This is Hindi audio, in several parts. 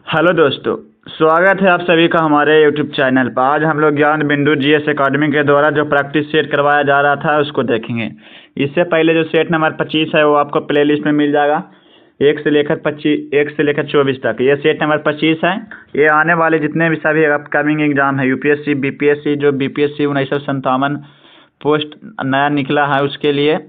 हेलो दोस्तों, स्वागत है आप सभी का हमारे यूट्यूब चैनल पर। आज हम लोग ज्ञान बिंदु जीएस एकेडमी के द्वारा जो प्रैक्टिस सेट करवाया जा रहा था उसको देखेंगे। इससे पहले जो सेट नंबर 25 है वो आपको प्लेलिस्ट में मिल जाएगा 1 से लेकर 24 तक। ये सेट नंबर 25 है। ये आने वाले जितने भी सभी अपकमिंग एग्जाम है यूपीएससी बीपीएससी जो बीपीएससी 1957 पोस्ट नया निकला है उसके लिए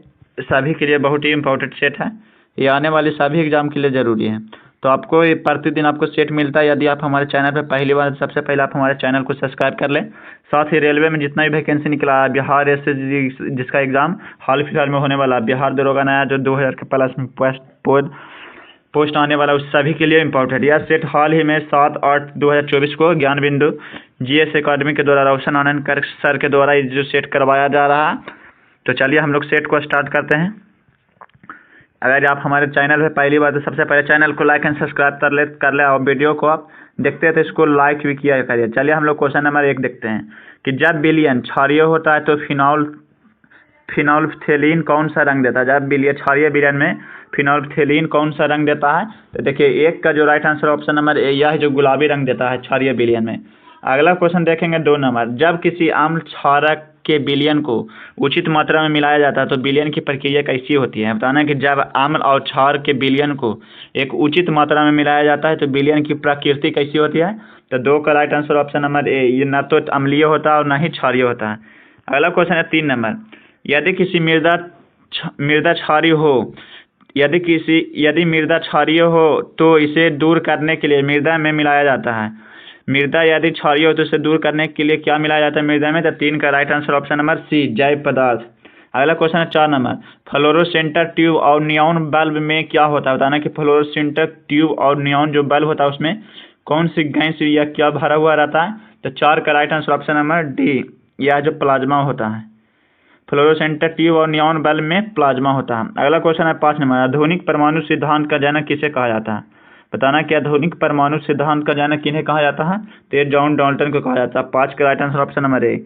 सभी के लिए बहुत ही इम्पोर्टेंट सेट है। ये आने वाले सभी एग्जाम के लिए ज़रूरी है। तो आपको ये प्रतिदिन आपको सेट मिलता है। यदि आप हमारे चैनल पर पहली बार सबसे पहले आप हमारे चैनल को सब्सक्राइब कर लें। साथ ही रेलवे में जितना भी वैकेंसी निकला है बिहार एसएसजी जिसका एग्ज़ाम हाल फिलहाल में होने वाला बिहार दरोगा नया जो 2000 के प्लस में पोस्ट आने वाला उस सभी के लिए इम्पोर्टेंट। यह सेट हाल ही में 7/8/2024 को ज्ञान बिंदु जीएस एकेडमी के द्वारा रोशन आनंद कर सर के द्वारा जो सेट करवाया जा रहा है। तो चलिए हम लोग सेट को स्टार्ट करते हैं। अगर आप हमारे चैनल पे पहली बार तो सबसे पहले चैनल को लाइक एंड सब्सक्राइब कर ले और वीडियो को आप देखते हैं तो इसको लाइक भी किया करिए। चलिए हम लोग क्वेश्चन नंबर 1 देखते हैं कि जब विलयन क्षारीय होता है तो फिनोल्फथेलीन कौन सा रंग देता है। जब क्षारीय विलयन में फिनोल्फथेलीन कौन सा रंग देता है। तो देखिए 1 का जो राइट आंसर ऑप्शन नंबर ए यह है जो गुलाबी रंग देता है क्षारीय विलयन में। अगला क्वेश्चन देखेंगे 2 नंबर, जब किसी अम्ल क्षारक के विलयन को उचित मात्रा में मिलाया जाता है तो विलयन की प्रक्रिया कैसी होती है। बताना कि जब अम्ल और क्षार के विलयन को एक उचित मात्रा में मिलाया जाता है तो विलयन की प्रकृति कैसी होती है। तो 2 का राइट आंसर ऑप्शन नंबर ए, ये न तो अम्लीय होता है और न ही क्षारीय होता है। अगला क्वेश्चन है 3 नंबर, यदि किसी मृदा क्षारीय हो यदि मृदा क्षारीय हो तो इसे दूर करने के लिए मृदा में मिलाया जाता है। मृदा यदि क्षारीय हो तो इसे दूर करने के लिए क्या मिलाया जाता है मृदा में। तो 3 का right answer option number C, जैव पदार्थ। अगला क्वेश्चन है 4 नंबर, फ्लोरोसेंटर ट्यूब और नियॉन बल्ब में क्या होता है। बताना कि फ्लोरोसेंटर ट्यूब और नियॉन जो बल्ब होता है उसमें कौन सी गैस या क्या भरा हुआ रहता है। तो 4 का right answer option number D, यह जो प्लाज्मा होता है। फ्लोरोसेंटर ट्यूब और नियॉन बल्ब में प्लाज्मा होता है। अगला क्वेश्चन है 5 नंबर, आधुनिक परमाणु सिद्धांत का जनक किसे कहा जाता है। बताना कि आधुनिक परमाणु सिद्धांत का जनक किन्हें कहा जाता है। तो ये जॉन डाल्टन को कहा जाता है। 5 का राइट आंसर ऑप्शन नंबर ए।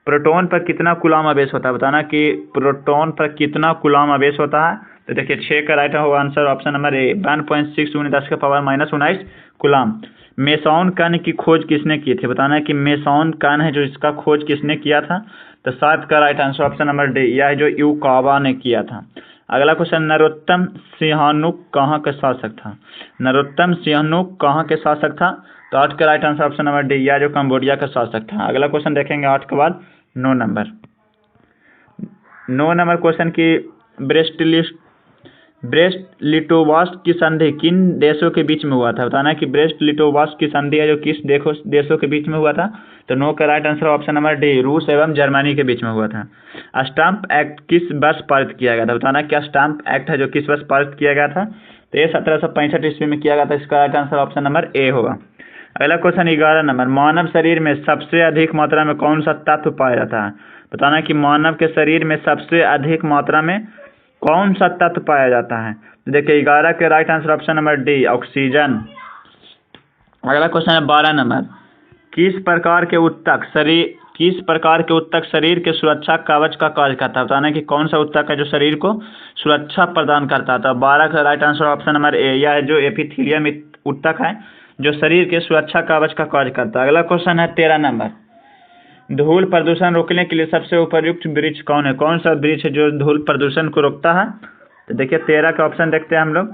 प्रोटॉन पर कितना कूलाम आवेश होता है। बताना कि प्रोटॉन पर कितना कूलाम आवेश होता है। तो देखिए 6 का राइट आंसर ऑप्शन नंबर ए, 1.6 × 10⁻⁻19 कूलाम। मेसॉन कण की खोज किसने की थी। बताना है कि मेसॉन कण है जो इसका खोज किसने किया था। तो 7 का right answer option number D, यह जो यूकावा ने किया था। अगला क्वेश्चन, नरोत्तम सिंहानुक कहाँ के शासक था। नरोत्तम सिंहानुक कहाँ के शासक था। तो 8 का right answer option number D, यह जो कंबोडिया का शासक था। अगला क्वेश्चन देखेंगे 8 के बाद 9 नंबर। 9 नंबर क्वेश्चन की ब्रेस्ट लिटोवास्ट की संधि किन देशों के बीच में हुआ था। बताना है कि ब्रेस्ट लिटोवास्ट की संधि है जो किस देशों के बीच में हुआ था। तो 9 का right answer option number D, रूस एवं जर्मनी के बीच में हुआ था। स्टाम्प एक्ट किस वर्ष पारित किया गया था। बताना क्या स्टाम्प एक्ट है जो किस वर्ष पारित किया गया था। तो ये 1765 ईस्वी में किया गया था। इसका राइट आंसर ऑप्शन नंबर ए होगा। अगला क्वेश्चन 11 नंबर, मानव शरीर में सबसे अधिक मात्रा में कौन सा तत्व पाया जाता है। बताना कि मानव के शरीर में सबसे अधिक मात्रा में कौन सा तत्व पाया जाता है। तो देखिए 11 के right answer option number D, oxygen. अगला क्वेश्चन है 12 नंबर, किस प्रकार के उत्तक शरीर के सुरक्षा कवच का कार्य करता है। बताना कि कौन सा उत्तक है जो शरीर को सुरक्षा प्रदान करता था। 12 का राइट आंसर ऑप्शन नंबर ए, यह जो एपिथेलियम उत्तक है जो शरीर के सुरक्षा कवच का कार्य करता है। अगला क्वेश्चन है 13 नंबर, धूल प्रदूषण रोकने के लिए सबसे उपयुक्त वृक्ष कौन है। कौन सा वृक्ष है जो धूल प्रदूषण को रोकता है। तो देखिए 13 का ऑप्शन देखते हैं हम लोग।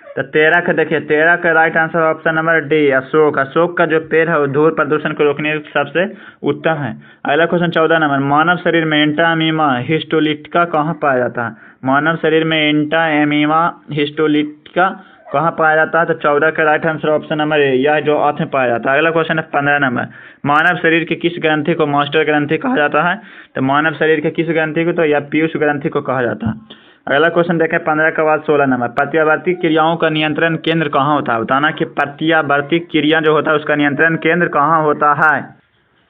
तो 13 का right answer option number D, Ashok. Ashok का जो पेड़ है वो धूल प्रदूषण को रोकने के सबसे उत्तम है। अगला क्वेश्चन 14 नंबर, मानव शरीर में एंटा एमीमा हिस्टोलिटिका कहाँ पाया जाता है। मानव शरीर में एंटा एमीमा हिस्टोलिटिका कहाँ पाया जाता है। तो 14 का राइट आंसर ऑप्शन नंबर ए, यह जो आंत में पाया जाता है। अगला क्वेश्चन है 15 नंबर, मानव शरीर के किस ग्रंथि को मास्टर ग्रंथि कहा जाता है। तो मानव शरीर के किस ग्रंथि को, तो यह पीयूष ग्रंथि को कहा जाता है। अगला क्वेश्चन देखें 15 के बाद 16 नंबर, प्रत्यावर्ती क्रियाओं का नियंत्रण केंद्र कहाँ होता है। बताना कि प्रत्यावर्ती क्रिया जो होता है उसका नियंत्रण केंद्र कहाँ होता है।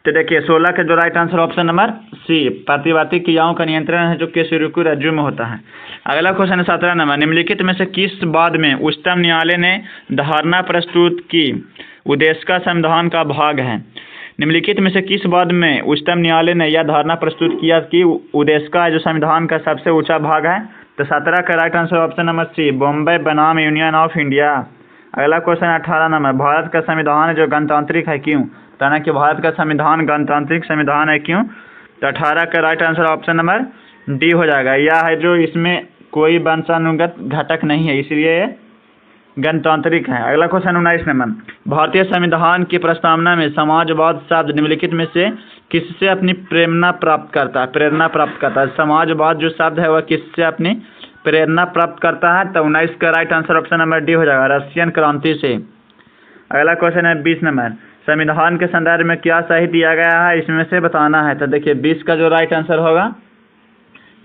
तो देखिए 16 के जो right answer option number C, प्रतिवर्ती क्रियाओं का नियंत्रण है जो केशरिकु रज्जु में होता है। अगला क्वेश्चन है 17 नंबर, निम्नलिखित में से किस बाद में उच्चतम न्यायालय ने धारणा प्रस्तुत की उद्देश्य का संविधान का भाग है। निम्नलिखित में से किस बाद में उच्चतम न्यायालय ने यह धारणा प्रस्तुत किया कि उद्देश्य का जो संविधान का सबसे ऊंचा भाग है। तो 17 का right answer option number C, Bombay बनाम यूनियन ऑफ इंडिया। अगला क्वेश्चन 18 नंबर, भारत का संविधान जो गणतांत्रिक है क्यों? तो ना कि भारत का संविधान गणतांत्रिक संविधान है क्यों? तो 18 का right answer option number D हो जाएगा। यह है जो इसमें कोई वंशानुगत घटक नहीं है, इसलिए ये गणतांत्रिक है। अगला क्वेश्चन 19 नंबर, भारतीय संविधान की प्रस्तावना में समाजवाद शब्द निम्नलिखित में से किससे अपनी प्रेरणा प्राप्त करता है? समाजवाद जो शब्द है वह किससे अपनी प्रेरणा प्राप्त करता है? तो 19 का right answer option number D हो जाएगा, रशियन क्रांति से। अगला क्वेश्चन है 20 नंबर, संविधान के संदर्भ में क्या सही दिया गया है, इसमें से बताना है। तो देखिए 20 का जो राइट आंसर होगा,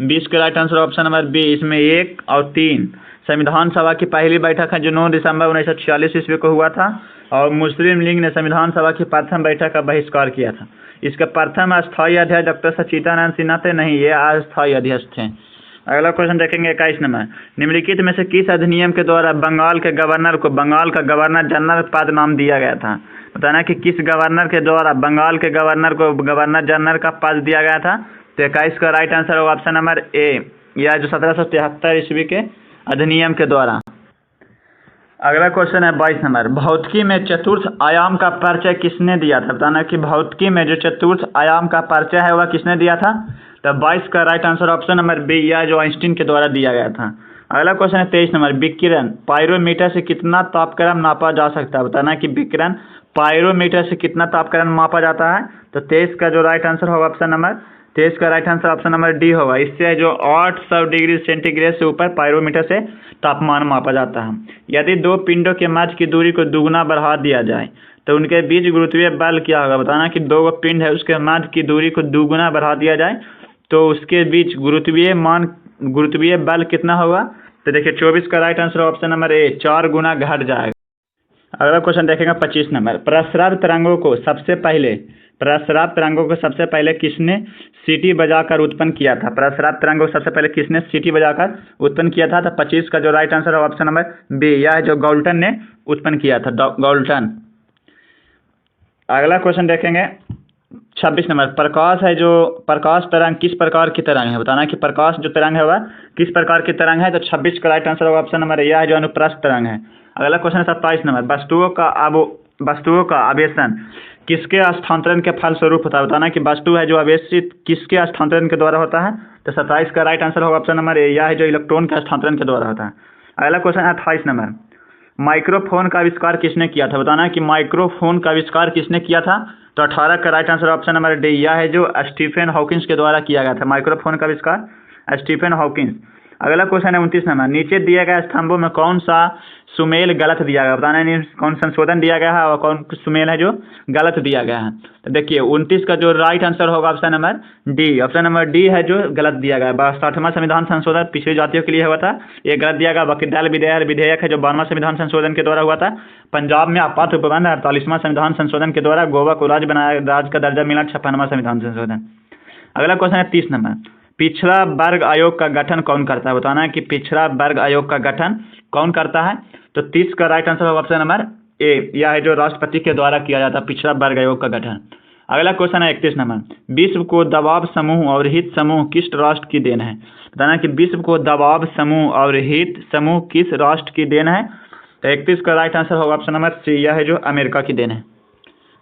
20 का right answer option number B, इसमें 1 और 3 संविधान सभा की पहली बैठक है जो 9 दिसंबर 1946 ईस्वी को हुआ था, और मुस्लिम लीग ने संविधान सभा की प्रथम बैठक का बहिष्कार किया था। इसके प्रथम अस्थायी अध्यक्ष डॉक्टर सच्चिदानंद सिन्हा थे, नहीं ये अस्थायी अध्यक्ष थे। अगला क्वेश्चन देखेंगे 21 नंबर, निम्नलिखित में से किस अधिनियम के द्वारा बंगाल के गवर्नर को बंगाल का गवर्नर जनरल पद नाम दिया गया था? बताना कि किस गवर्नर के द्वारा बंगाल के गवर्नर को गवर्नर जनरल का पद दिया गया था? तो 21 का राइट आंसर होगा ऑप्शन नंबर ए, यह जो 1773 ईस्वी के अधिनियम के द्वारा। अगला क्वेश्चन है 22 नंबर, भौतिकी में चतुर्थ आयाम का परिचय किसने दिया था? बताना कि भौतिकी में जो चतुर्थ आयाम का परिचय है वह किसने दिया था? तो 22 का right answer option number B, यह जो आइंस्टीन के द्वारा दिया गया था। अगला क्वेश्चन है 23 नंबर, विकिरण पायरोमीटर से कितना तापक्रम नापा जा सकता है? बताना कि विकिरण पायरोमीटर से कितना तापक्रम मापा जाता है? तो 23 का जो राइट आंसर होगा ऑप्शन नंबर 23 का right answer option number D होगा। इससे जो 800 डिग्री सेंटीग्रेड से ऊपर पायरोमीटर से तापमान मापा जाता है। यदि दो पिंडों के मध्य की दूरी को दुगुना बढ़ा दिया जाए तो उनके बीच गुरुत्वीय बल क्या होगा? बताना कि दो पिंड है उसके मध्य की दूरी को दुगुना बढ़ा दिया जाए तो उसके बीच गुरुत्वीय बल कितना होगा? तो देखिए 24 का राइट आंसर ऑप्शन नंबर ए, 4 गुना घट जाएगा। अगला क्वेश्चन देखेंगे 25 नंबर, प्रस्राव तरंगों को सबसे पहले किसने सीटी बजाकर उत्पन्न किया था? प्रस्राव तरंगों को सबसे पहले किसने सीटी बजाकर उत्पन्न किया था? तो 25 का जो राइट आंसर है ऑप्शन नंबर बी, यह जो गॉल्टन ने उत्पन्न किया था, गॉल्टन। अगला क्वेश्चन देखेंगे 26 नंबर, प्रकाश तरंग किस प्रकार की तरंग है? बताना कि प्रकाश जो तरंग है वह किस प्रकार की तरंग है? तो 26 का राइट आंसर होगा ऑप्शन नंबर ए, यह जो अनुप्रस्थ तरंग है। अगला क्वेश्चन है 27 नंबर, वस्तुओं का आवेशन किसके स्थानांतरण के फलस्वरूप होता है? बताना कि वस्तु है जो आवेशित किसके स्थानांतरण के द्वारा होता है? तो 27 का राइट आंसर होगा ऑप्शन नंबर ए, यह है जो इलेक्ट्रॉन के स्थानांतरण के द्वारा होता है। अगला क्वेश्चन है 28 नंबर, माइक्रोफोन का आविष्कार किसने किया था? बताना कि माइक्रोफोन का आविष्कार किसने किया था? तो 18 का right answer option number D, यह है जो स्टीफन हॉकिंस के द्वारा किया गया था, माइक्रोफोन का आविष्कार स्टीफन हॉकिंस। अगला क्वेश्चन है 29 नंबर, नीचे दिए गए स्तंभों में कौन सा सुमेल गलत दिया गया? बताना है कौन संशोधन दिया गया है और कौन सुमेल है जो गलत दिया गया है। तो देखिए 29 का जो राइट आंसर होगा option number D, option number D है जो गलत दिया गया है। 60वां संविधान संशोधन पिछड़ी जातियों के लिए हुआ था, ये गलत दिया गया। बाकी दल विधेयक है जो 12वां संविधान संशोधन के द्वारा हुआ था। पंजाब में आपात उपबंध 48वां संविधान संशोधन के द्वारा। गोवा को राज्य का दर्जा मिला 56वां संविधान संशोधन। अगला क्वेश्चन है 30 नंबर, पिछड़ा वर्ग आयोग का गठन कौन करता है? बताना है कि पिछड़ा वर्ग आयोग का गठन कौन करता है? तो 30 का राइट आंसर होगा ऑप्शन नंबर ए, यह है जो राष्ट्रपति के द्वारा किया जाता है पिछड़ा वर्ग आयोग का गठन। अगला क्वेश्चन है 31 नंबर, विश्व को दबाव समूह और हित समूह किस राष्ट्र की देन है? बताना कि विश्व को दबाव समूह और हित समूह किस राष्ट्र की देन है? तो 31 का राइट आंसर होगा ऑप्शन नंबर सी, यह है जो अमेरिका की देन है।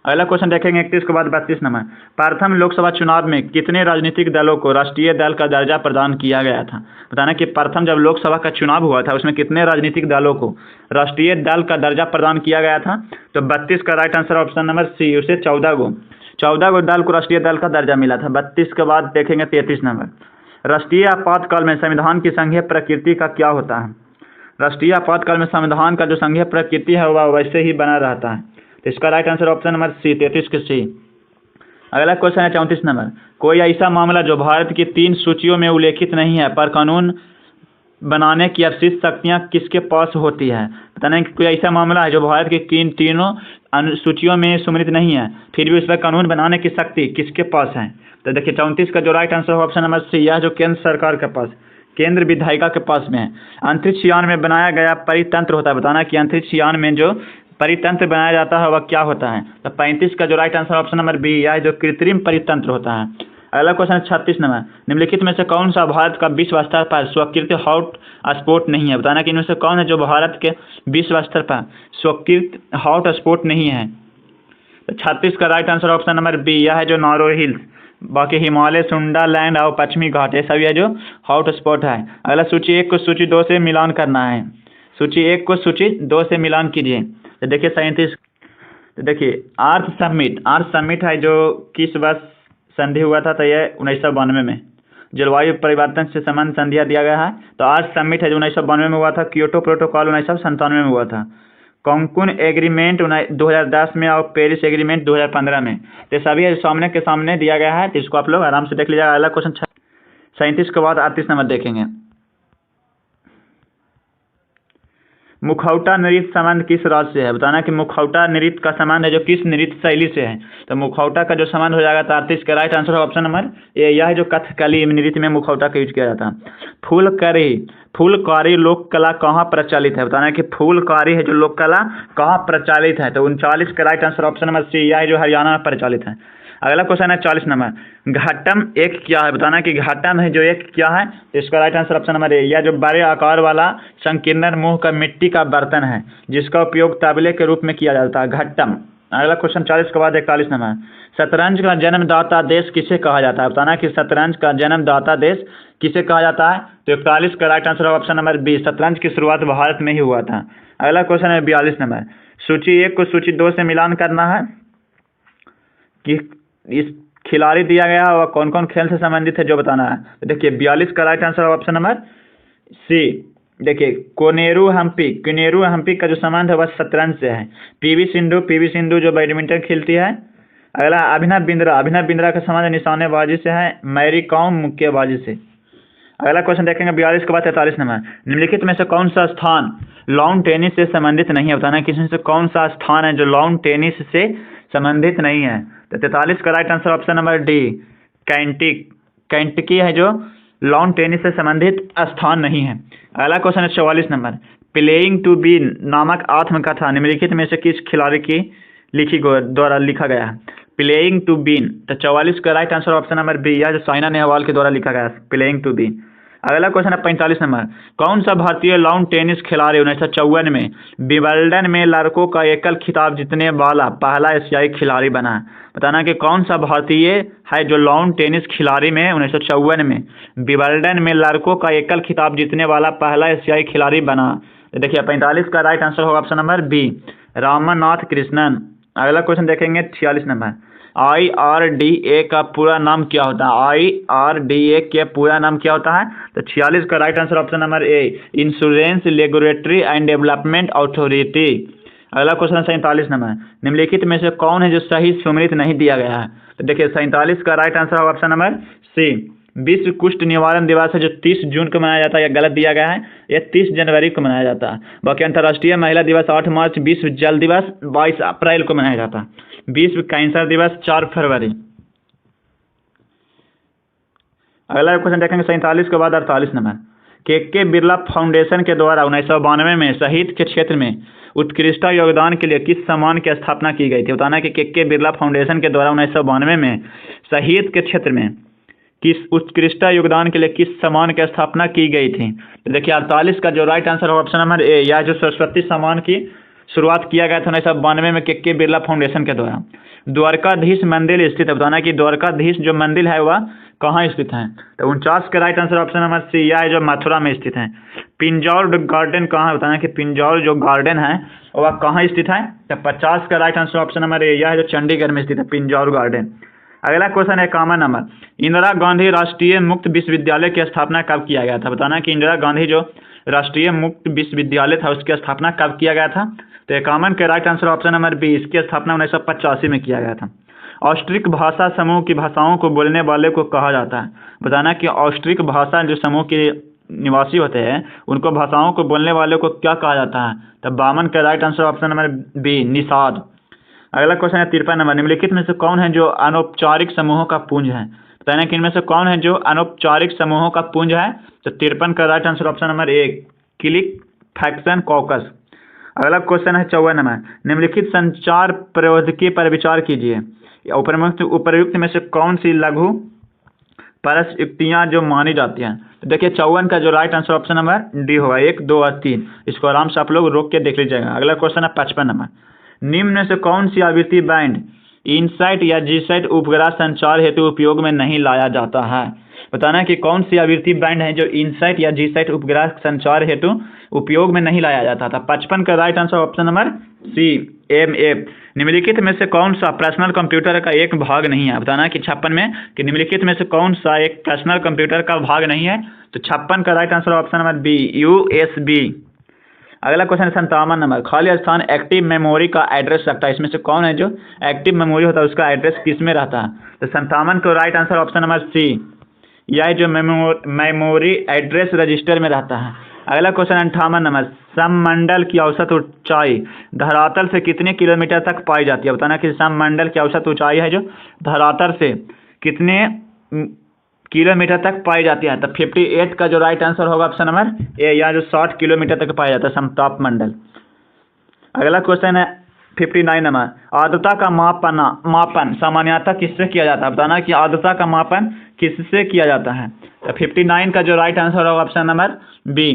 अगला क्वेश्चन देखेंगे 31 के बाद 32 नंबर, प्रथम लोकसभा चुनाव में कितने राजनीतिक दलों को राष्ट्रीय दल का दर्जा प्रदान किया गया था? बताना कि प्रथम जब लोकसभा का चुनाव हुआ था उसमें कितने राजनीतिक दलों को राष्ट्रीय दल का दर्जा प्रदान किया गया था? तो 32 का right answer option number C, उसे 14 गो दल को राष्ट्रीय दल का दर्जा मिला था। 32 के बाद देखेंगे 33 नंबर, राष्ट्रीय आपातकाल में संविधान की संघीय प्रकृति का क्या होता है? राष्ट्रीय आपातकाल में संविधान का जो संघीय प्रकृति है वह वैसे ही बना रहता है। तो इसका right answer option number C, 33 के सी। अगला क्वेश्चन है 34 नंबर, कोई ऐसा मामला जो भारत की 3 सूचियों में उल्लेखित नहीं है पर कानून बनाने की अवशिष्ट शक्तियां किसके पास होती है? बताना कि कोई ऐसा मामला है जो भारत की तीनों सूचियों में सम्मिलित नहीं है फिर भी उस पर कानून बनाने की शक्ति किसके पास है? तो देखिए 34 का जो राइट आंसर है ऑप्शन नंबर सी, यह जो केंद्र सरकार के पास, केंद्र विधायिका के पास में है। अंतरिक्ष यान में बनाया गया परितंत्र होता है। बताना कि अंतरिक्ष यान में जो परितंत्र बनाया जाता है वह क्या होता है? तो 35 का जो right answer option number B, यह जो कृत्रिम परितंत्र होता है। अगला क्वेश्चन 36 नंबर, निम्नलिखित में से कौन सा भारत का विश्व स्तर पर स्वीकृत हॉट स्पॉट नहीं है? बताना कि इनमें से कौन है जो भारत के विश्व स्तर पर स्वीकृत हॉट स्पॉट नहीं है। तो 36 का right answer option number B, यह है जो नारो हिल्स, बाकी हिमालय, सुंडालैंड और पश्चिमी घाट, ये सभी है जो हॉट स्पॉट है। अगला सूची 1 को सूची 2 से मिलान करना है। सूची 1 को सूची 2 से मिलान कीजिए। तो देखिए 37, तो देखिए अर्थ समिट है जो किस वर्ष संधि हुआ था? तो यह 1992 में। जलवायु परिवर्तन से संबंध संधिया दिया गया है, तो अर्थ समिट है जो 1992 में हुआ था। क्योटो प्रोटोकॉल 1997 में हुआ था। कंकुन एग्रीमेंट 2010 में और पेरिस एग्रीमेंट 2015 में। तो सभी सामने के सामने दिया गया है, तो इसको आप लोग आराम से देख लीजिएगा। अगला क्वेश्चन 37 के बाद 38 नंबर देखेंगे। मुखौटा नृत्य संबंध किस राज्य से है? बताना कि मुखौटा नृत्य का संबंध है जो किस नृत्य शैली से है? तो मुखौटा का जो संबंध हो जाएगा 38 का राइट आंसर ऑप्शन नंबर ए, यह है जो कथकली नृत्य में मुखौटा का यूज किया जाता है। फूलकारी लोक कला कहाँ प्रचलित है? बताना कि फूलकारी है जो लोक कला कहाँ प्रचलित है? तो 39 का right answer option number C, यह है जो हरियाणा में प्रचलित है। अगला क्वेश्चन है 40 नंबर, घाटम एक क्या है? बताना कि घाटम है जो एक क्या है? तो इसका राइट आंसर ऑप्शन नंबर ए, यह जो बड़े आकार वाला संकीर्ण मुंह का मिट्टी का बर्तन है जिसका उपयोग तबले के रूप में किया जाता है, घट्टम। अगला क्वेश्चन 40 के बाद 41 नंबर, शतरंज का जन्मदाता देश किसे कहा जाता है? बताना कि शतरंज का जन्मदाता देश किसे कहा जाता है? तो 41 का right answer option number B, शतरंज की शुरुआत भारत में ही हुआ था। अगला क्वेश्चन है 42 नंबर, सूची 1 को सूची 2 से मिलान करना है कि इस खिलाड़ी दिया गया है और कौन कौन खेल से संबंधित है जो बताना है। तो देखिए 42 का right answer option number C, देखिए कोनेरू हम्पी का जो संबंध है वह शतरंज से है। पीवी सिंधु जो बैडमिंटन खेलती है। अगला अभिनव बिंद्रा का संबंध निशानेबाजी से है, मैरी कॉम मुक्केबाजी से। अगला क्वेश्चन देखेंगे 42 के बाद 43 नंबर, निम्नलिखित में से कौन सा स्थान लॉन टेनिस से संबंधित नहीं है? बताना किसी से कौन सा स्थान है जो लॉन टेनिस से संबंधित नहीं है। तो 43 का right answer option number D, Kentucky है जो लॉन टेनिस से संबंधित स्थान नहीं है। अगला क्वेश्चन है 44 नंबर, प्लेइंग टू विन नामक आत्मकथा निम्नलिखित में से किस खिलाड़ी की द्वारा लिखा गया है? प्लेइंग टू विन, तो 44 का right answer option number B, यह जो साइना नेहवाल के द्वारा लिखा गया है, प्लेइंग टू विन। अगला क्वेश्चन है 45 नंबर, कौन सा भारतीय लॉन टेनिस खिलाड़ी 1954 में विंबलडन में लड़कों का एकल खिताब जीतने वाला पहला एशियाई खिलाड़ी बना? बताना कि कौन सा भारतीय है जो लॉन टेनिस खिलाड़ी में 1954 में विंबलडन में लड़कों का एकल खिताब जीतने वाला पहला एशियाई खिलाड़ी बना? तो देखिए 45 का राइट आंसर होगा option number B, Ramnath Krishnan. अगला क्वेश्चन देखेंगे 46 नंबर, IRDA का पूरा नाम क्या होता है? IRDA के पूरा नाम क्या होता है? तो 46 का right answer option number A, insurance regulatory and development authority. अगला क्वेश्चन 47 नंबर, निम्नलिखित में से कौन है जो सही सुमेलित नहीं दिया गया है? तो देखिए 47 का राइट आंसर होगा ऑप्शन नंबर सी, विश्व कुष्ठ निवारण दिवस है जो 30 जून को मनाया जाता है, यह गलत दिया गया है, यह 30 जनवरी को मनाया जाता है। बाकी अंतर्राष्ट्रीय महिला दिवस 8 मार्च, विश्व जल दिवस 22 अप्रैल को मनाया जाता है, विश्व कैंसर दिवस 4 फरवरी। अगला क्वेश्चन देखेंगे 47 के बाद 48 नंबर, के बिरला फाउंडेशन के द्वारा 1992 में साहित्य के क्षेत्र में उत्कृष्ट योगदान के लिए किस सम्मान की स्थापना की गई थी? बताना कि के बिरला फाउंडेशन के द्वारा 1992 में साहित्य के क्षेत्र में किस उत्कृष्ट योगदान के लिए किस सम्मान की स्थापना की गई थी? तो देखिए 48 का जो राइट आंसर है ऑप्शन नंबर ए, यह जो सरस्वती सम्मान की शुरुआत किया गया था 1992 में के बिरला फाउंडेशन के द्वारा। द्वारकाधीश मंदिर स्थित है, बताना कि द्वारकाधीश जो मंदिर है वह कहाँ स्थित है? तो 49 का right answer option number C, यह है जो मथुरा में स्थित है। पिंजौर गार्डन कहाँ है? बताना कि पिंजौर जो गार्डन है वह कहाँ स्थित है? तो 50 का राइट आंसर ऑप्शन नंबर ए, यह है जो चंडीगढ़ में स्थित है, पिंजौर गार्डन। अगला क्वेश्चन है 51 नंबर, इंदिरा गांधी राष्ट्रीय मुक्त विश्वविद्यालय की स्थापना कब किया गया था? बताना कि इंदिरा गांधी जो राष्ट्रीय मुक्त विश्वविद्यालय था उसकी स्थापना कब किया गया था? तो 51 के right answer option number B, इसकी स्थापना 1985 में किया गया था। ऑस्ट्रिक भाषा समूह की भाषाओं को बोलने वाले को कहा जाता है? बताना कि ऑस्ट्रिक भाषा जो समूह के निवासी होते हैं उनको भाषाओं को बोलने वाले को क्या कहा जाता है? तो 52 का right answer option number B, Nishad. अगला क्वेश्चन है 53 नंबर, निम्नलिखित में से कौन है जो अनौपचारिक समूहों का पुंज है? बताना कि इनमें से कौन है जो अनौपचारिक समूहों का पुंज है? तो 53 का right answer option number A, clique faction caucus. अगला क्वेश्चन है 54 नंबर, निम्नलिखित संचार प्रौद्योगिकी पर विचार कीजिए, उपयुक्त में से कौन सी लघु परस युक्तियाँ जो मानी जाती हैं। तो देखिए 54 का जो right answer option number D होगा, 1, 2 और 3। इसको आराम से आप लोग रोक के देख लीजिएगा। अगला क्वेश्चन है 55 नंबर, निम्न में से कौन सी आवृत्ति बैंड इनसाइट या जीसाइट उपग्रह संचार हेतु उपयोग में नहीं लाया जाता है। बताना है कि कौन सी आवृत्ति बैंड है जो इनसाइट या जीसाइट उपग्रह संचार हेतु उपयोग में नहीं लाया जाता था। 55 का right answer option number C, MF. निम्नलिखित में से कौन सा पर्सनल कंप्यूटर का एक भाग नहीं है। बताना है कि 56 में कि निम्नलिखित में से कौन सा एक पर्सनल कंप्यूटर का भाग नहीं है। तो 56 का right answer option number B, USB. अगला क्वेश्चन 57 नंबर, खाली स्थान एक्टिव मेमोरी का एड्रेस रखता है। इसमें से कौन है जो एक्टिव मेमोरी होता है उसका एड्रेस किस में रहता है। तो 57 को right answer option number C, यह जो मेमोरी एड्रेस रजिस्टर में रहता है। अगला क्वेश्चन 58 नंबर, सममंडल की औसत ऊंचाई धरातल से कितने किलोमीटर तक पाई जाती है। बताना कि सममंडल की औसत ऊंचाई है जो धरातल से कितने किलोमीटर तक पाई जाती है। तो 58 का जो राइट आंसर होगा ऑप्शन नंबर ए, या जो 60 किलोमीटर तक पाया जाता है समताप मंडल। अगला क्वेश्चन है 59 नंबर, आर्द्रता का मापन सामान्यतः किससे किया जाता है। बताना कि आर्द्रता का मापन किससे किया जाता है। तो 59 का जो राइट आंसर होगा ऑप्शन नंबर बी,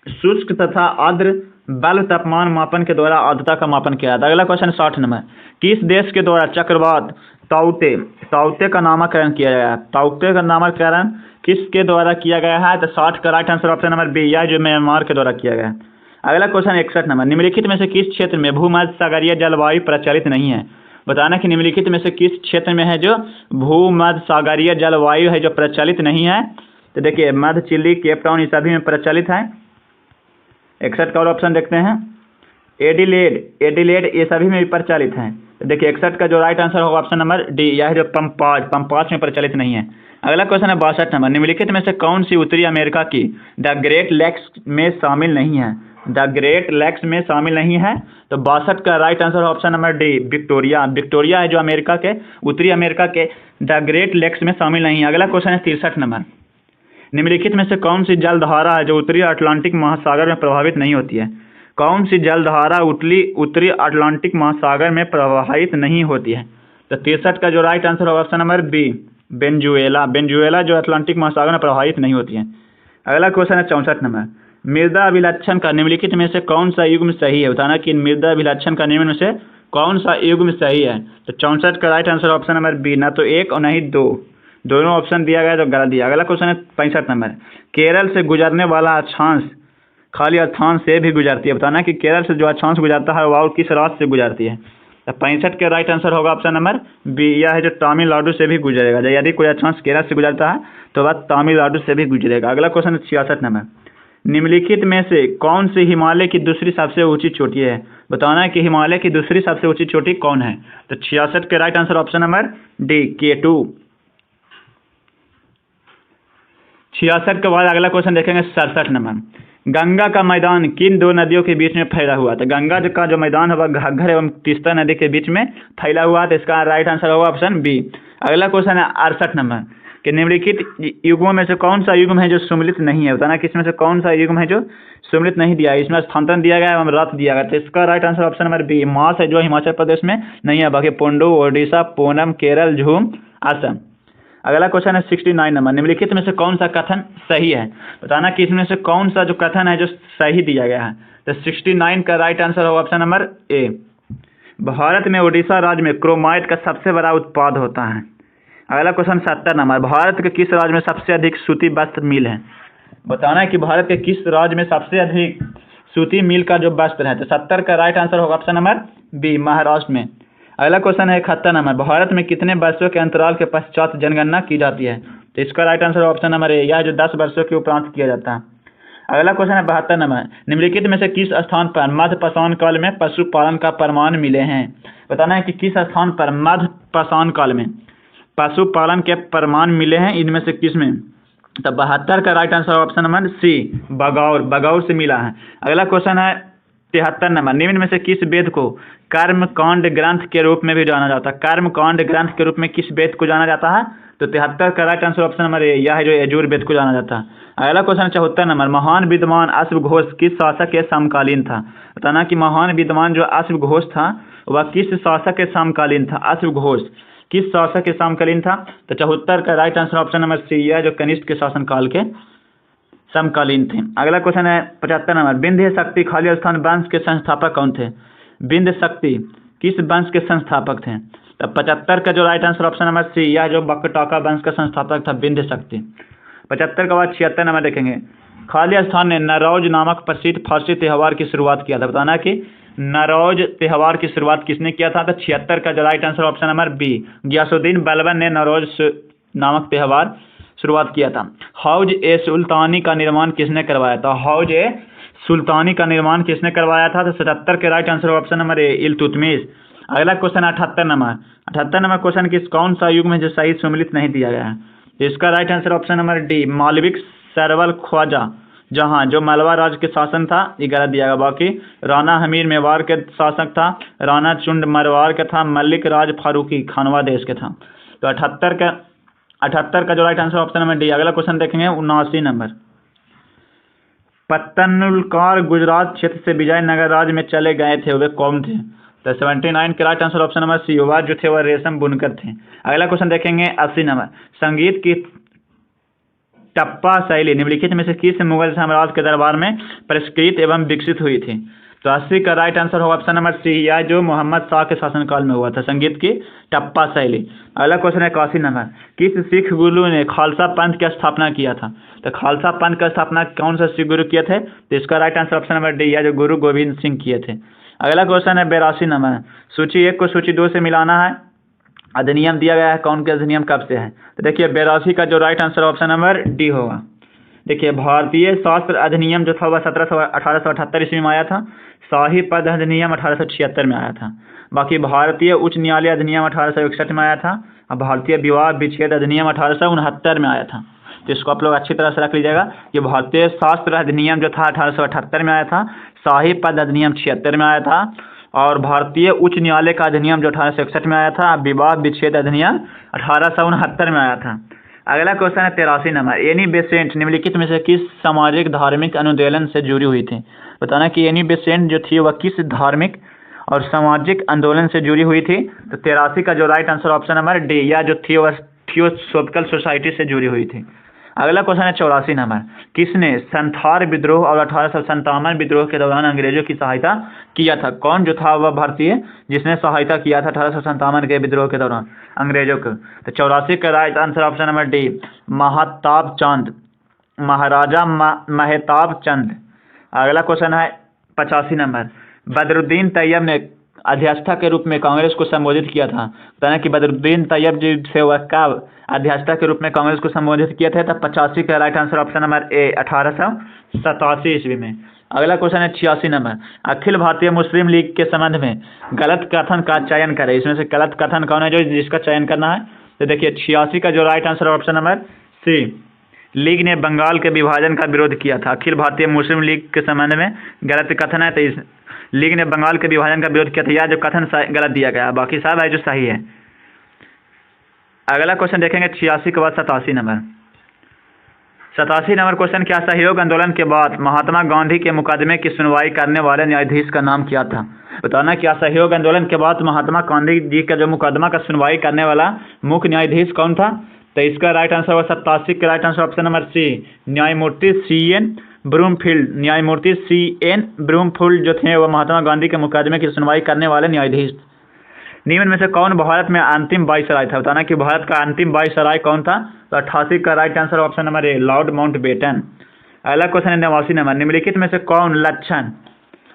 शुष्क तथा आर्द्र बल तापमान मापन के द्वारा आर्द्रता का मापन किया जाता है। अगला क्वेश्चन 60 नंबर, किस देश के द्वारा चक्रवात ताउते का नामकरण किया गया है। ताउते का नामकरण किसके द्वारा किया गया है। तो 60 का right answer option number B, यह जो म्यांमार के द्वारा किया गया है। अगला क्वेश्चन 61 नंबर, निम्नलिखित में से किस क्षेत्र में भूमध्य सागरीय जलवायु प्रचलित नहीं है। बताना कि निम्नलिखित में से किस क्षेत्र में है जो भूमध्य सागरीय जलवायु है जो प्रचलित नहीं है। तो देखिए मध्य, चिली, केप टाउन, ये सभी में प्रचलित है। 61 का और ऑप्शन देखते हैं, एडिलेड ये सभी में भी प्रचलित हैं। तो देखिए 61 का जो राइट आंसर होगा ऑप्शन नंबर डी, यह जो पंपाज में प्रचलित नहीं है। अगला क्वेश्चन है 62 नंबर, निम्नलिखित में से कौन सी उत्तरी अमेरिका की द ग्रेट लेक्स में शामिल नहीं है। द ग्रेट लेक्स में शामिल नहीं है। तो 62 का right answer option number D, Victoria. Victoria है जो अमेरिका के उत्तरी अमेरिका के द ग्रेट लेक्स में शामिल नहीं है। अगला क्वेश्चन है 63 नंबर, निम्नलिखित में से कौन सी जलधारा है जो उत्तरी अटलांटिक महासागर में प्रभावित नहीं होती है। कौन सी जलधारा उत्तरी अटलांटिक महासागर में प्रवाहित नहीं होती है। तो 63 का जो राइट आंसर होगा ऑप्शन नंबर बी, वेनेजुएला जो अटलांटिक महासागर में प्रवाहित नहीं होती है। अगला क्वेश्चन है 64 नंबर, मृदा अभिलक्षण का निम्नलिखित में से कौन सा युग्म सही है। बताना कि मृदा अभिलक्षण का निम्न में से कौन सा युग्म सही है। तो 64 का right answer option number B, ना तो 1 और नहीं 2, दोनों ऑप्शन दिया गया तो गलत दिया। अगला क्वेश्चन है 65 नंबर, केरल से गुजरने वाला अक्षांश खाली स्थान से भी गुजरती है। बताना कि केरल से जो अक्षांश गुजरता है वह किस राज्य से गुजरती है। तो 65 के राइट आंसर होगा ऑप्शन नंबर बी, यह है जो तमिलनाडु से भी गुजरेगा। यदि कोई अक्षांश केरल से गुजरता है तो वह तमिलनाडु से भी गुजरेगा। अगला क्वेश्चन है 66 नंबर, निम्नलिखित में से कौन सी हिमालय की दूसरी सबसे ऊंची चोटी है। बताना है कि हिमालय की दूसरी सबसे ऊंची चोटी कौन है। तो 66 के right answer option number D, K2। 66 के बाद अगला क्वेश्चन देखेंगे 67 नंबर, गंगा का मैदान किन दो नदियों के बीच में फैला हुआ। तो गंगा का जो मैदान होगा घग्गर एवं तीस्ता नदी के बीच में फैला हुआ है। तो इसका राइट आंसर होगा ऑप्शन बी। अगला क्वेश्चन है 68 नंबर, कि निम्नलिखित युग्मों में से कौन सा युग्म है जो सम्मिलित नहीं है। बताना किसमें से कौन सा युग्म है जो सम्मिलित नहीं दिया है। इसमें स्थानांतरण दिया गया है एवं रथ दिया गया। तो इसका right answer option number B, मास है जो हिमाचल प्रदेश में नहीं है, बाकी पुंडू, ओडिशा, पूनम, केरल, झूम, असम। अगला क्वेश्चन है 69 नंबर, निम्नलिखित में से कौन सा कथन सही है। बताना कि इसमें से कौन सा जो कथन है जो सही दिया गया है। तो 69 का राइट आंसर होगा ऑप्शन नंबर ए, भारत में उड़ीसा राज्य में क्रोमाइट का सबसे बड़ा उत्पाद होता है। अगला क्वेश्चन 70 नंबर, भारत के किस राज्य में सबसे अधिक सूती वस्त्र मिल है। बताना है कि भारत के किस राज्य में सबसे अधिक सूती मिल का जो वस्त्र है। तो 70 का राइट आंसर होगा ऑप्शन नंबर बी, महाराष्ट्र में। अगला क्वेश्चन है 71 नंबर, भारत में कितने वर्षों के अंतराल के पश्चात जनगणना की जाती है। तो इसका राइट आंसर ऑप्शन नंबर ए, यह जो 10 वर्षों के उपरांत किया जाता है। अगला क्वेश्चन है 72 नंबर, निम्नलिखित में से किस स्थान पर मध्य पाषाण काल में पशुपालन का प्रमाण मिले हैं। बताना है कि किस स्थान पर मध्य पाषाण काल में पशुपालन के प्रमाण मिले हैं, इनमें से किस में। तो 72 का right answer option number C, बगौर से मिला है। अगला क्वेश्चन है 73 नंबर, निम्न में से किस वेद को कर्म कांड ग्रंथ के रूप में भी जाना जाता है। कर्म कांड ग्रंथ के रूप में किस वेद को जाना जाता है। तो 73 का राइट आंसर ऑप्शन नंबर ए, यह है जो यजुर्वेद को जाना जाता है। अगला क्वेश्चन 74 नंबर, महान विद्वान अश्वघोष किस शासक के समकालीन था। बताना कि महान विद्वान जो अश्वघोष था वह किस शासक के समकालीन था। अश्वघोष किस शासक के समकालीन था? तो 74 का right answer option number C, यह जो कनिष्क के शासनकाल के समकालीन थे। अगला क्वेश्चन है 75 नंबर, विंध्य शक्ति खालिस्तान वंश के संस्थापक कौन थे? विंध्य शक्ति किस वंश के संस्थापक थे? तो 75 का जो right answer option number C, यह जो बकटाका वंश का संस्थापक था विंध्य शक्ति। 75 के बाद 76 नंबर देखेंगे, खालिस्तान ने नौरोज नामक प्रसिद्ध फारसी त्यौहार की शुरुआत किया था। बताना कि नौरोज त्यौहार की शुरुआत किसने किया था? तो 76 का जो right answer option number B, Ghiyasuddin Balban ने नौरोज नामक त्यौहार शुरुआत किया था। हौज ए सुल्तानी का निर्माण किसने करवाया था? हौज ए सुल्तानी का निर्माण किसने करवाया था? तो 77 के राइट आंसर ऑप्शन नंबर ए, इल्तुतमिश। अगला क्वेश्चन 78 नंबर, 78 नंबर क्वेश्चन किस कौन सा युग में जो सही सम्मिलित नहीं दिया गया है? इसका right answer option number D, मालविक सरवल ख्वाजा, जहाँ जो मालवा राज्य के शासन था, ये गलत दिया गया। बाकी राणा हमीर मेवाड़ के शासक था, राणा चुंड मरवाड़ का था, मलिक राज फारूकी खानवा देश के था। तो 78 का जो right answer option number D. अगला क्वेश्चन देखेंगे 79 नंबर, पत्तनुलकार गुजरात क्षेत्र से विजयनगर राज्य में चले गए थे, वे कौन थे? तो 79 के right answer option number C, वह जो थे वह रेशम बुनकर थे। अगला क्वेश्चन देखेंगे 80 नंबर, संगीत की टप्पा शैली निम्नलिखित में से किस मुगल साम्राज्य के दरबार में परिष्कृत एवं विकसित हुई थी? तो 80 का राइट आंसर होगा ऑप्शन नंबर सी, यह जो मोहम्मद शाह के शासनकाल में हुआ था, संगीत की टप्पा शैली। अगला क्वेश्चन है 81 नंबर, किस सिख गुरु ने खालसा पंथ की स्थापना किया था? तो खालसा पंथ का स्थापना कौन सा सिख गुरु किए थे? तो इसका right answer option number D, यह जो गुरु गोविंद सिंह किए थे। अगला क्वेश्चन है 82 नंबर, सूची 1 को सूची 2 से मिलाना है। अधिनियम दिया गया है, कौन के अधिनियम कब से है? तो देखिए 82 का जो right answer option number D होगा। देखिए भारतीय शास्त्र अधिनियम जो था वह 1878 ईस्वी में आया था। शाही पद अधिनियम 1876 में आया था। बाकी भारतीय उच्च न्यायालय अधिनियम 1861 में आया था और भारतीय विवाह विच्छेद अधिनियम 1869 में आया था। तो इसको आप लोग अच्छी तरह से रख लीजिएगा कि भारतीय शास्त्र अधिनियम जो था 1878 में आया था, शाही पद अधिनियम 76 में आया था और भारतीय उच्च न्यायालय का अधिनियम जो 1861 में आया था, विवाह विच्छेद अधिनियम 1869 में आया था। अगला क्वेश्चन है 83 नंबर, एनी बेसेंट निम्नलिखित में से किस सामाजिक धार्मिक आंदोलन से जुड़ी हुई थी? बताना कि एनी बेसेंट जो थी वह किस धार्मिक और सामाजिक आंदोलन से जुड़ी हुई थी? तो 83 का जो right answer option number D, या जो थी वह थियोसॉफिकल सोसाइटी से जुड़ी हुई थी। अगला क्वेश्चन है 84 नंबर, किसने संथाल विद्रोह और 1857 विद्रोह के दौरान अंग्रेजों की सहायता किया था? कौन जो था वह भारतीय जिसने सहायता किया था 1857 के विद्रोह के दौरान अंग्रेजों को? तो 84 का right answer option number D, Mahtab Chand, Maharaja Mahtab Chand. अगला क्वेश्चन है 85 नंबर, बदरुद्दीन तैयब ने अध्यक्षता के रूप में कांग्रेस को संबोधित किया था। बताना कि बदरुद्दीन तैयब जी से वह कब अध्यक्षता के रूप में कांग्रेस को संबोधित किया था? तब 85 का राइट आंसर ऑप्शन नंबर ए, 1887 ईस्वी में। अगला क्वेश्चन है 86 नंबर, अखिल भारतीय मुस्लिम लीग के संबंध में गलत कथन का चयन करें। इसमें से गलत कथन कौन है जो जिसका चयन करना है? तो देखिए 86 का जो right answer option number C, league ने बंगाल के विभाजन का विरोध किया था। अखिल भारतीय मुस्लिम लीग के संबंध में गलत कथन है, तो इस लीग ने बंगाल के विभाजन का विरोध किया था, यह जो कथन गलत दिया गया, बाकी सब है जो सही है। अगला क्वेश्चन देखेंगे 86 के बाद 87 नंबर, 87 नंबर क्वेश्चन, क्या सहयोग आंदोलन के बाद महात्मा गांधी के मुकदमे की सुनवाई करने वाले न्यायाधीश का नाम क्या था? बताना क्या सहयोग आंदोलन के बाद महात्मा गांधी जी का जो मुकदमा का सुनवाई करने वाला मुख्य न्यायाधीश कौन था? तो इसका राइट आंसर होगा 87 का right answer option number C, न्यायमूर्ति CN ब्रूमफील्ड। न्यायमूर्ति CN ब्रूमफील्ड जो थे वह महात्मा गांधी के मुकदमे की सुनवाई करने वाले न्यायाधीश। निम्न में से कौन भारत में अंतिम वाइसराय था? बताना कि भारत का अंतिम वाइसराय कौन था? तो 88 का राइट आंसर ऑप्शन नंबर ए, लॉर्ड माउंटबेटन। अगला क्वेश्चन है 89 नंबर, निम्नलिखित में से कौन लक्षण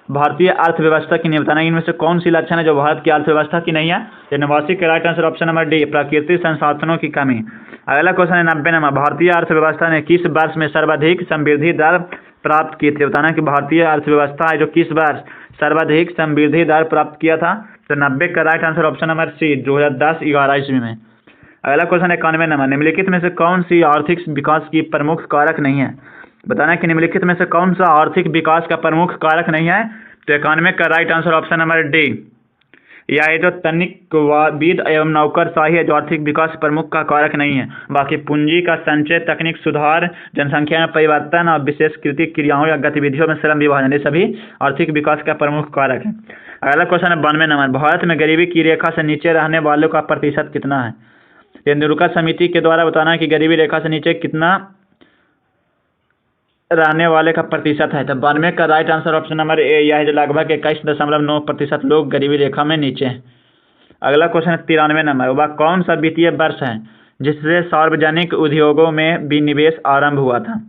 भारतीय अर्थव्यवस्था की नहीं? बताना इनमें से कौन सी लक्षण है जो भारत की अर्थव्यवस्था की नहीं है? तो 89 का right answer option number D, प्राकृतिक संसाधनों की कमी। अगला क्वेश्चन है 90 नंबर, भारतीय अर्थव्यवस्था ने किस वर्ष में सर्वाधिक समृद्धि दर प्राप्त की थी? बताना कि भारतीय अर्थव्यवस्था है जो किस वर्ष सर्वाधिक समृद्धि दर प्राप्त किया था? तो 90 का right answer option number C, 2010-11 ईस्वी में। अगला क्वेश्चन है 91 नंबर, निम्नलिखित में से कौन सी आर्थिक विकास की प्रमुख कारक नहीं है? बताना कि निम्नलिखित में से कौन सा आर्थिक विकास का प्रमुख कारक नहीं है? तो 91 का right answer option number D, यह है जो तनिकवाद एवं नौकरशाही है जो आर्थिक विकास प्रमुख का कारक नहीं है। बाकी पूंजी का संचय, तकनीक सुधार, जनसंख्या में परिवर्तन और विशेषकृत क्रियाओं या गतिविधियों में श्रम विभाजन, ये सभी आर्थिक विकास का प्रमुख कारक है। अगला क्वेश्चन है 92 नंबर, भारत में गरीबी की रेखा से नीचे रहने वालों का प्रतिशत कितना है? तेंदुलकर समिति के द्वारा बताना है कि गरीबी रेखा से नीचे कितना रहने वाले का प्रतिशत है। तो 92 का राइट आंसर ऑप्शन नंबर ए यह है जो लगभग 21.9% लोग गरीबी रेखा में नीचे हैं। अगला क्वेश्चन है 93 नंबर, वह कौन सा वित्तीय वर्ष है जिससे सार्वजनिक उद्योगों में विनिवेश आरंभ हुआ था?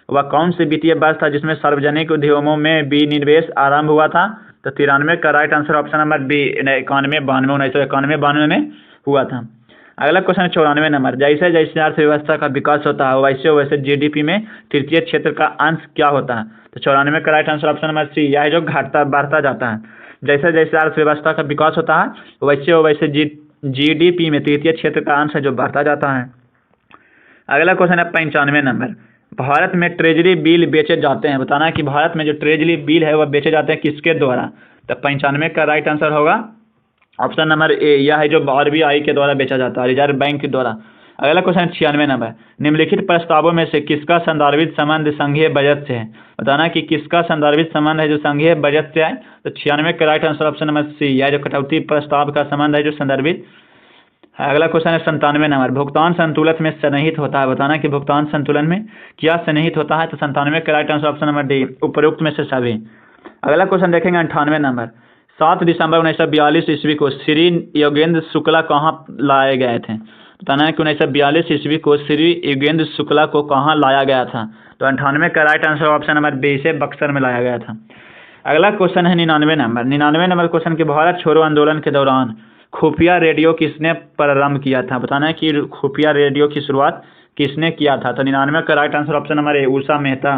वह कौन से वित्तीय वर्ष था जिसमें सार्वजनिक उद्योगों में विनिवेश आरंभ हुआ था? तो 93 का right answer option number B 1991 में हुआ था। अगला क्वेश्चन है 94 नंबर, जैसे जैसे अर्थव्यवस्था का विकास होता है वैसे वैसे जीडीपी में तृतीय क्षेत्र का अंश क्या होता है? तो 94 का right answer option number C यह है जो बढ़ता जाता है। जैसे जैसे अर्थव्यवस्था का विकास होता है वैसे वैसे जीडीपी में तृतीय क्षेत्र का अंश है जो बढ़ता जाता है। अगला क्वेश्चन है 95 नंबर, भारत में ट्रेजरी बिल बेचे जाते हैं। बताना है कि भारत में जो ट्रेजरी बिल है वह बेचे जाते हैं किसके द्वारा? तो 95 का राइट आंसर होगा ऑप्शन नंबर ए यह है जो आरबीआई के द्वारा बेचा जाता है, रिजर्व बैंक के द्वारा। अगला क्वेश्चन 96 नंबर, निम्नलिखित प्रस्तावों में से किसका संदर्भित संबंध संघीय बजट से है? बताना कि किसका संदर्भित संबंध है जो संघीय बजट से है। तो 96 का right answer option number C यह जो कटौती प्रस्ताव का संबंध है जो संदर्भित। अगला क्वेश्चन है 97 नंबर, भुगतान संतुलन में सन्निहित होता है। बताना कि भुगतान संतुलन में क्या सन्निहित होता है? तो 97 का right answer option number D उपरोक्त में से सभी। अगला क्वेश्चन देखेंगे 98 नंबर, 7 दिसंबर 1942 ईस्वी को श्री योगेंद्र शुक्ला कहाँ लाए गए थे? बताना है कि 1942 ईस्वी को श्री योगेंद्र शुक्ला को कहाँ लाया गया था? तो 98 का right answer option number B से बक्सर में लाया गया था। अगला क्वेश्चन है 99 नंबर, 99 नंबर क्वेश्चन के भारत छोड़ो आंदोलन के दौरान खुफिया रेडियो किसने प्रारंभ किया था? बताना है कि खुफिया रेडियो की शुरुआत किसने किया था? तो 99 का right answer option number A Usha Mehta.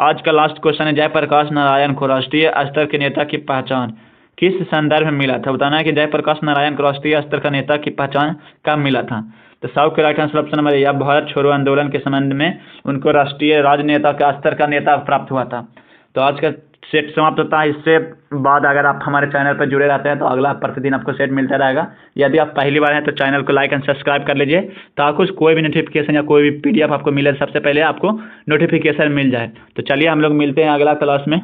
आज का लास्ट क्वेश्चन है जयप्रकाश नारायण को राष्ट्रीय स्तर के नेता की पहचान किस संदर्भ में मिला था? बताना है कि जयप्रकाश नारायण को राष्ट्रीय स्तर का नेता की पहचान कब मिला था? तो 100 के राइट आंसर ऑप्शन नंबर या भारत छोड़ो आंदोलन के संबंध में उनको राष्ट्रीय राजनेता का स्तर का नेता प्राप्त हुआ था। तो आज का सेट समाप्त होता है। इससे बाद अगर आप हमारे चैनल पर जुड़े रहते हैं तो अगला प्रतिदिन आपको सेट मिलता रहेगा। यदि आप पहली बार हैं तो चैनल को लाइक एंड सब्सक्राइब कर लीजिए ताकि कोई भी नोटिफिकेशन या कोई भी पीडीएफ आपको मिले सबसे पहले आपको नोटिफिकेशन मिल जाए। तो चलिए हम लोग मिलते हैं अगला क्लास में।